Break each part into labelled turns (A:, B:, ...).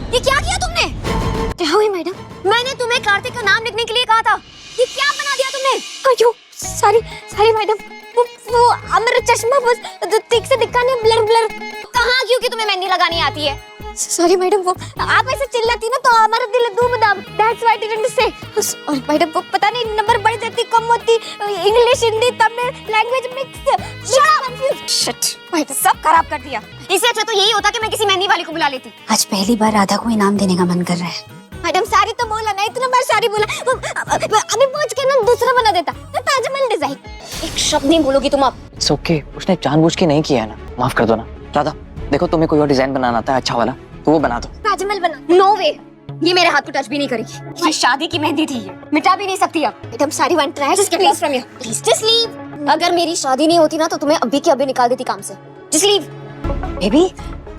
A: ये क्या किया तुमने? क्या हुई मैडम? मैंने तुम्हें कार्तिक का नाम लिखने के लिए कहा था। ये क्या बना दिया तुमने? अयो सॉरी सॉरी मैडम, वो मेरा चश्मा बस ठीक से दिखा नहीं, ब्लर ब्लर। कहाँ क्योंकि तुम्हें मेहंदी लगानी आती है? सॉरी मैडम, वो आप ऐसे चिल्लाती ना तो हमारा दिल दूम दाम, that's why I didn't say. और मैडम वो पता नहीं नंबर बढ़ जाती कम होती, English Hindi Tamil language mix. Shit madam सब खराब कर दिया। इससे अच्छा तो यही होता कि मैं किसी मेहंदी वाली को बुला लेती।
B: आज पहली बार राधा को इनाम देने का मन कर रहा है।
A: मैडम सारी तो बोला ना, इतना बार सारी बोला, अभी पहुंच के ना दूसरा बना देता ताजमहल डिजाइन। एक शब्द नहीं बोलोगी तुम अब।
C: इट्स ओके, उसने जानबूझ के नहीं किया है ना, माफ कर दो ना। राधा देखो, तुम्हें कोई और डिजाइन बनाना आता है अच्छा वाला तो वो बना दो।
A: ताजमहल बना, नो वे, ये मेरे हाथ को टच भी नहीं करेगी। ये शादी की मेहंदी थी, मिटा भी नहीं सकती अब। मैडम सारी one try, just get lost from here please, just leave. अगर मेरी शादी नहीं होती ना तो तुम्हें अभी के अभी निकाल देती काम से, जस्ट लीव।
B: बेबी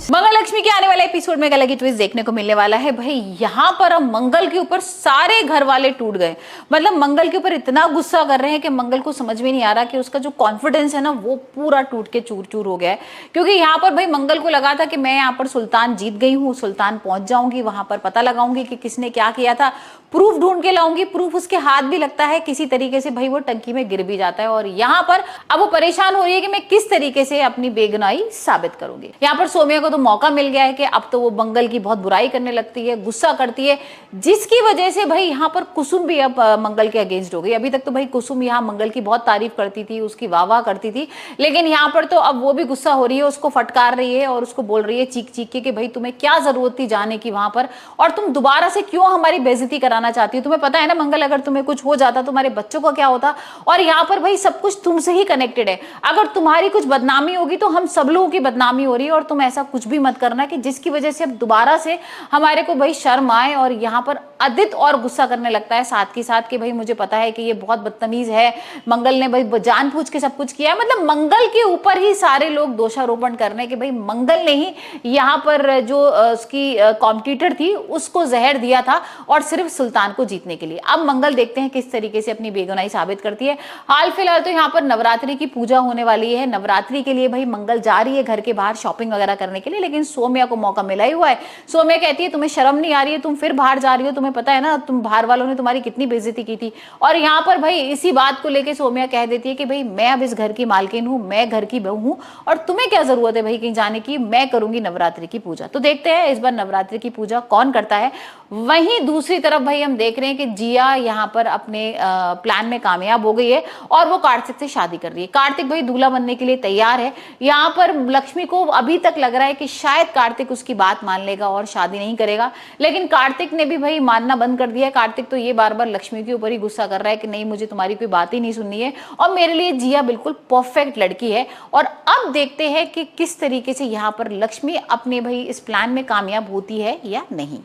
D: मंगल लक्ष्मी के आने वाले एपिसोड में एक अलग ही ट्विस्ट देखने को मिलने वाला है। भाई यहाँ पर अब मंगल के ऊपर सारे घर वाले टूट गए, मतलब मंगल के ऊपर इतना गुस्सा कर रहे हैं कि मंगल को समझ में नहीं आ रहा कि उसका जो कॉन्फिडेंस है ना वो पूरा टूट के चूर चूर हो गया है। क्योंकि यहाँ पर भाई मंगल को लगा था कि मैं यहाँ पर सुल्तान जीत गई हूँ, सुल्तान पहुंच जाऊंगी, वहां पर पता लगाऊंगी कि किसने क्या किया था, प्रूफ ढूंढ के लाऊंगी। प्रूफ उसके हाथ भी लगता है किसी तरीके से, भाई वो टंकी में गिर भी जाता है। और यहाँ पर अब वो परेशान हो रही है कि मैं किस तरीके से अपनी बेगुनाही साबित करूंगी। यहाँ पर सोम्या को तो मौका मिल गया है कि अब तो वो मंगल की बहुत बुराई करने लगती है, गुस्सा करती है, जिसकी वजह से भाई यहाँ पर कुसुम भी अब मंगल के अगेंस्ट हो गई। अभी तक तो भाई कुसुम यहाँ मंगल की बहुत तारीफ करती थी, उसकी वाह वाह करती थी, लेकिन यहाँ पर तो अब वो भी गुस्सा हो रही है, उसको फटकार रही है और उसको बोल रही है चीख चीख के कि भाई तुम्हें क्या जरूरत थी जाने की वहां पर, और तुम दोबारा से क्यों हमारी बेइज्जती कराना चाहती हो। तुम्हें पता है ना मंगल, अगर तुम्हें कुछ हो जाता तुम्हारे बच्चों का क्या होता। और यहाँ पर भाई सब कुछ तुमसे ही कनेक्टेड है, अगर तुम्हारी कुछ बदनामी होगी तो हम सब लोगों की बदनामी हो रही है। और तुम ऐसा कुछ भी मत करना कि जिसकी वजह से अब दोबारा से हमारे को भाई शर्म आए। और यहाँ पर आदित्य और गुस्सा करने लगता है साथ के साथ कि भाई मुझे पता है कि ये बहुत बदतमीज है, मंगल ने भाई जानबूझ के सब कुछ किया है। मतलब मंगल के ऊपर ही सारे लोग दोषारोपण कर रहे हैं कि भाई मंगल ने ही यहाँ पर जो उसकी कॉम्पिटिटर थी उसको जहर दिया था, और सिर्फ सुल्तान को जीतने के लिए। अब मंगल देखते हैं किस तरीके से अपनी बेगुनाही साबित करती है। हाल फिलहाल तो यहाँ पर नवरात्रि की पूजा होने वाली है, नवरात्रि के लिए भाई मंगल जा रही है घर के बाहर शॉपिंग वगैरह करने के लिए, लेकिन सोम्या को मौका मिला ही हुआ है। सोम्या कहती है तुम्हें शर्म नहीं आ रही है, तुम फिर बाहर जा रही हो, तुम्हें पता है ना तुम बाहर वालों ने तुम्हारी कितनी बेइज्जती की थी। और यहाँ पर भाई इसी बात को लेकर सोम्या कह देती है कि भाई मैं अब इस घर की मालकिन हूँ, मैं घर की बहू हूँ, और तुम्हें क्या जरूरत है भाई कहीं जाने की, मैं करूंगी नवरात्रि की पूजा। तो देखते हैं इस बार नवरात्रि की पूजा कौन करता है। वहीं दूसरी तरफ भाई हम देख रहे हैं कि जिया यहाँ पर अपने प्लान में कामयाब हो गई है और वो कार्तिक से शादी कर रही है। कार्तिक भाई दूल्हा बनने के लिए तैयार है। यहाँ पर लक्ष्मी को अभी तक लग रहा है कि शायद कार्तिक उसकी बात मान लेगा और शादी नहीं करेगा, लेकिन कार्तिक ने भी भाई मानना बंद कर दिया है। कार्तिक तो ये बार बार लक्ष्मी के ऊपर ही गुस्सा कर रहा है कि नहीं मुझे तुम्हारी कोई बात ही नहीं सुननी है और मेरे लिए जिया बिल्कुल परफेक्ट लड़की है। और अब देखते हैं कि किस तरीके से यहाँ पर लक्ष्मी अपने भाई इस प्लान में कामयाब होती है या नहीं।